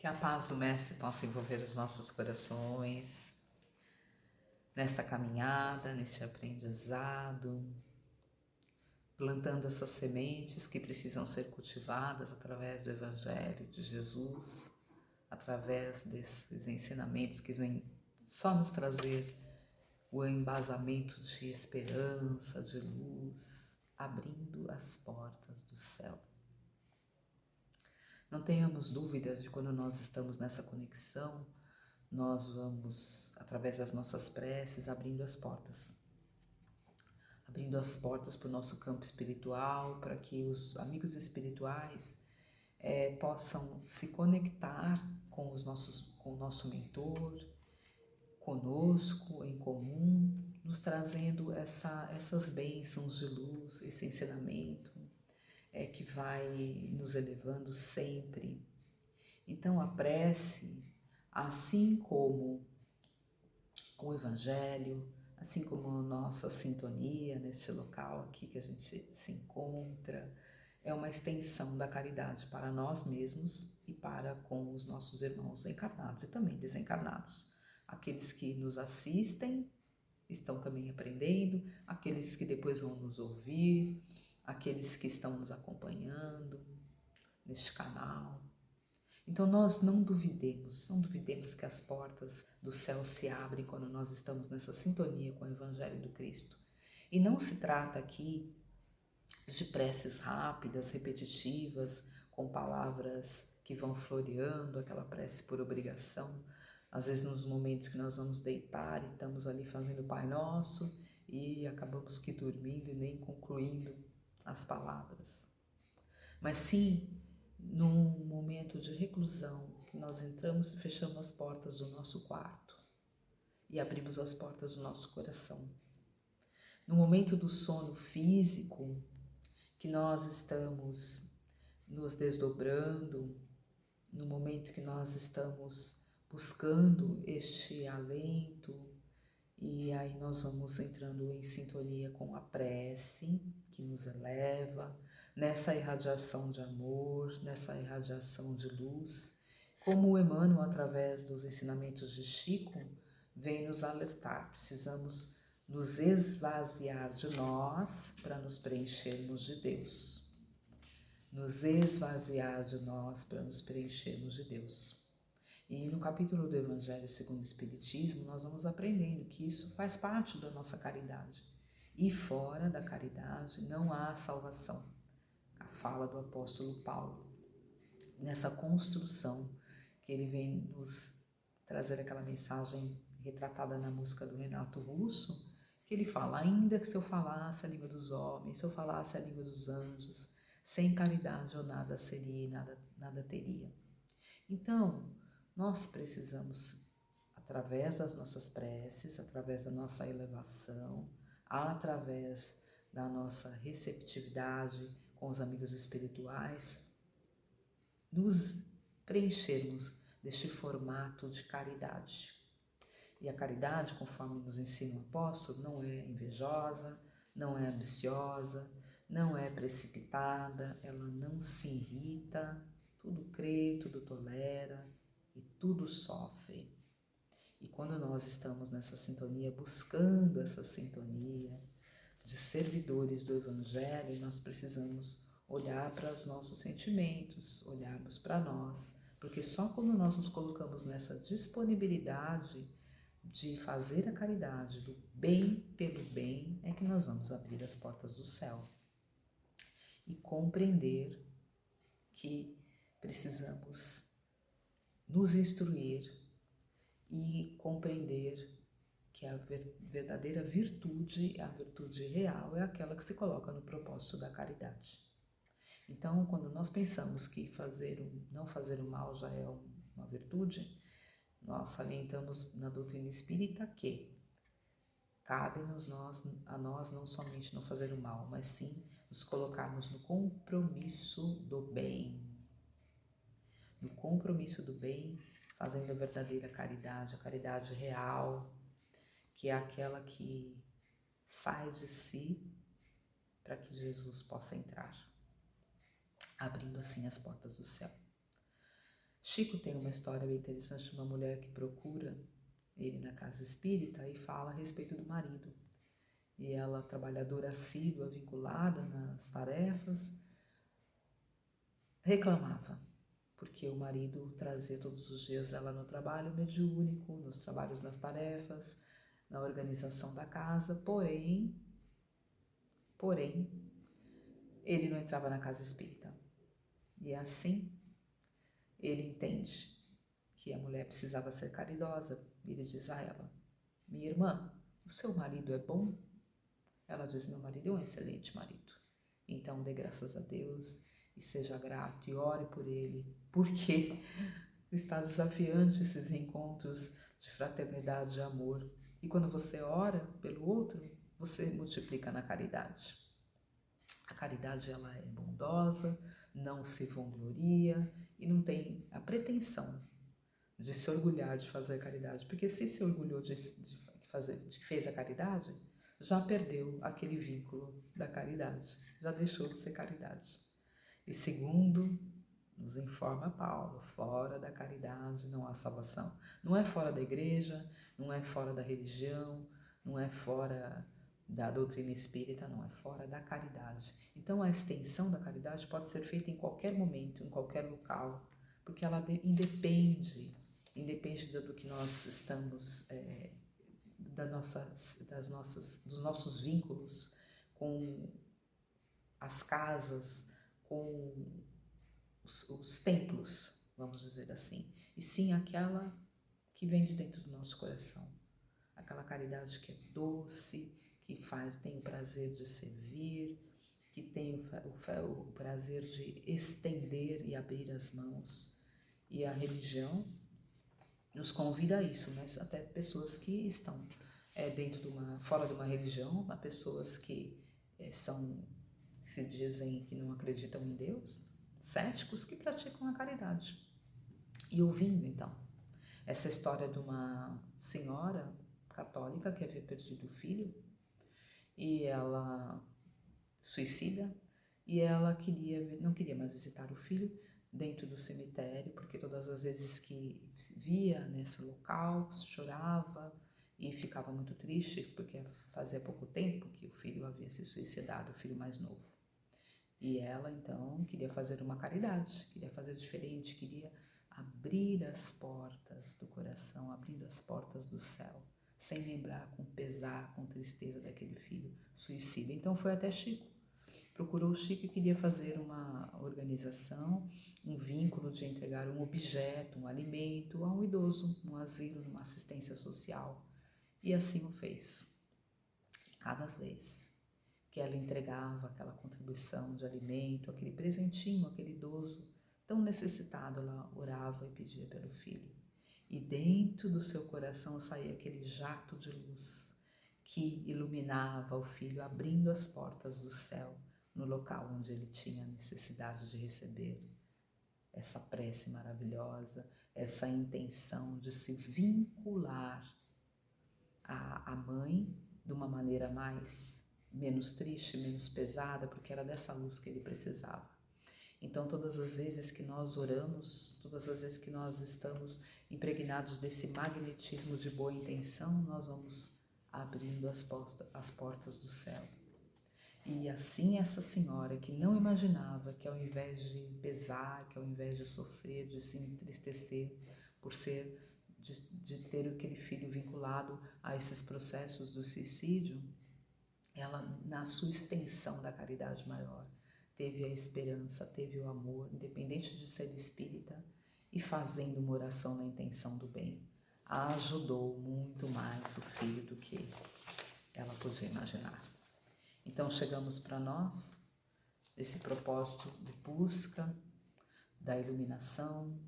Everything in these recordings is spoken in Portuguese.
Que a paz do Mestre possa envolver os nossos corações, nesta caminhada, neste aprendizado, plantando essas sementes que precisam ser cultivadas através do Evangelho de Jesus, através desses ensinamentos que vêm só nos trazer o embasamento de esperança, de luz, abrindo as portas do céu. Não tenhamos dúvidas de quando nós estamos nessa conexão, nós vamos, através das nossas preces, abrindo as portas para o nosso campo espiritual, para que os amigos espirituais possam se conectar com o nosso mentor, conosco, em comum, nos trazendo essas bênçãos de luz, esse ensinamento que vai nos elevando sempre. Então a prece, assim como o Evangelho, assim como a nossa sintonia nesse local aqui que a gente se encontra, é uma extensão da caridade para nós mesmos e para com os nossos irmãos encarnados e também desencarnados. Aqueles que nos assistem estão também aprendendo, aqueles que depois vão nos ouvir, aqueles que estão nos acompanhando neste canal. Então nós não duvidemos que as portas do céu se abrem quando nós estamos nessa sintonia com o Evangelho do Cristo. E não se trata aqui de preces rápidas, repetitivas, com palavras que vão floreando, aquela prece por obrigação. Às vezes nos momentos que nós vamos deitar e estamos ali fazendo o Pai Nosso e acabamos que dormindo e nem concluindo as palavras. Mas sim, num momento de reclusão, que nós entramos e fechamos as portas do nosso quarto e abrimos as portas do nosso coração. No momento do sono físico, que nós estamos nos desdobrando, no momento que nós estamos buscando este alento, e aí nós vamos entrando em sintonia com a prece que nos eleva, nessa irradiação de amor, nessa irradiação de luz, como o Emmanuel, através dos ensinamentos de Chico, vem nos alertar. Precisamos nos esvaziar de nós para nos preenchermos de Deus. Nos esvaziar de nós para nos preenchermos de Deus. E no capítulo do Evangelho segundo o Espiritismo, nós vamos aprendendo que isso faz parte da nossa caridade. E fora da caridade não há salvação. A fala do apóstolo Paulo. Nessa construção que ele vem nos trazer aquela mensagem retratada na música do Renato Russo, que ele fala, ainda que se eu falasse a língua dos homens, se eu falasse a língua dos anjos, sem caridade eu nada seria e nada teria. Então, nós precisamos, através das nossas preces, através da nossa elevação, através da nossa receptividade com os amigos espirituais, nos preenchermos deste formato de caridade. E a caridade, conforme nos ensina o apóstolo, não é invejosa, não é ambiciosa, não é precipitada, ela não se irrita, tudo crê, tudo tolera e tudo sofre. E quando nós estamos nessa sintonia, buscando essa sintonia de servidores do Evangelho, nós precisamos olhar para os nossos sentimentos, olharmos para nós, porque só quando nós nos colocamos nessa disponibilidade de fazer a caridade, do bem pelo bem, é que nós vamos abrir as portas do céu e compreender que precisamos nos instruir e compreender que a verdadeira virtude, a virtude real, é aquela que se coloca no propósito da caridade. Então, quando nós pensamos que não fazer o mal já é uma virtude, nós salientamos na doutrina espírita que cabe-nos a nós não somente não fazer o mal, mas sim nos colocarmos no compromisso do bem. No compromisso do bem, fazendo a verdadeira caridade, a caridade real, que é aquela que sai de si para que Jesus possa entrar, abrindo assim as portas do céu. Chico tem uma história bem interessante de uma mulher que procura ele na casa espírita e fala a respeito do marido. E ela, trabalhadora assídua, vinculada nas tarefas, reclamava, porque o marido trazia todos os dias ela no trabalho mediúnico, nos trabalhos das tarefas, na organização da casa, porém, ele não entrava na casa espírita. E assim, ele entende que a mulher precisava ser caridosa. Ele diz a ela: minha irmã, o seu marido é bom? Ela diz: meu marido é um excelente marido. Então dê graças a Deus e seja grato e ore por ele, porque está desafiante esses encontros de fraternidade e amor. E quando você ora pelo outro, você multiplica na caridade. A caridade, ela é bondosa, não se vangloria e não tem a pretensão de se orgulhar de fazer a caridade, porque se orgulhou de que fez a caridade, já perdeu aquele vínculo da caridade, já deixou de ser caridade. E segundo nos informa Paulo, fora da caridade não há salvação. Não é fora da igreja, não é fora da religião, não é fora da doutrina espírita, não, é fora da caridade. Então a extensão da caridade pode ser feita em qualquer momento, em qualquer local, porque ela independe do que nós estamos, dos nossos vínculos com as casas, com os templos, vamos dizer assim, e sim aquela que vem de dentro do nosso coração, aquela caridade que é doce, que tem o prazer de servir, que tem o prazer de estender e abrir as mãos. E a religião nos convida a isso, mas até pessoas que estão fora de uma religião, há pessoas que se dizem que não acreditam em Deus, céticos que praticam a caridade. E ouvindo, então, essa história de uma senhora católica que havia perdido o filho e ela suicida, e ela não queria mais visitar o filho dentro do cemitério, porque todas as vezes que via nesse local, chorava e ficava muito triste, porque fazia pouco tempo que o filho havia se suicidado, o filho mais novo. E ela, então, queria fazer uma caridade, queria fazer diferente, queria abrir as portas do coração, abrindo as portas do céu, sem lembrar com pesar, com tristeza daquele filho suicida. Então foi até Chico. Procurou o Chico e queria fazer uma organização, um vínculo de entregar um objeto, um alimento a um idoso, num asilo, numa assistência social. E assim o fez. Cada vez que ela entregava aquela contribuição de alimento, aquele presentinho, aquele idoso tão necessitado, ela orava e pedia pelo filho. E dentro do seu coração saía aquele jato de luz que iluminava o filho, abrindo as portas do céu no local onde ele tinha necessidade de receber essa prece maravilhosa, essa intenção de se vincular à mãe de uma maneira menos triste, menos pesada, porque era dessa luz que ele precisava. Então, todas as vezes que nós oramos, todas as vezes que nós estamos impregnados desse magnetismo de boa intenção, nós vamos abrindo as portas do céu. E assim essa senhora que não imaginava que ao invés de pesar, que ao invés de sofrer, de se entristecer de ter aquele filho vinculado a esses processos do suicídio, ela, na sua extensão da caridade maior, teve a esperança, teve o amor, independente de ser espírita, e fazendo uma oração na intenção do bem, ajudou muito mais o filho do que ela podia imaginar. Então chegamos para nós, esse propósito de busca da iluminação,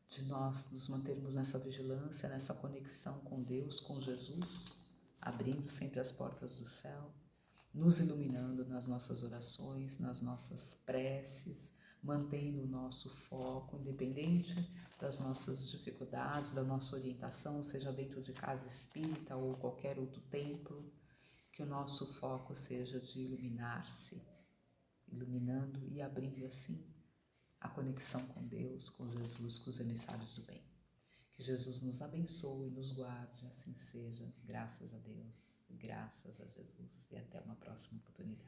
de nós nos mantermos nessa vigilância, nessa conexão com Deus, com Jesus, abrindo sempre as portas do céu, nos iluminando nas nossas orações, nas nossas preces, mantendo o nosso foco, independente das nossas dificuldades, da nossa orientação, seja dentro de casa espírita ou qualquer outro templo, que o nosso foco seja de iluminar-se, iluminando e abrindo assim a conexão com Deus, com Jesus, com os emissários do bem. Que Jesus nos abençoe e nos guarde, assim seja. Graças a Deus, graças a Jesus e até uma próxima oportunidade.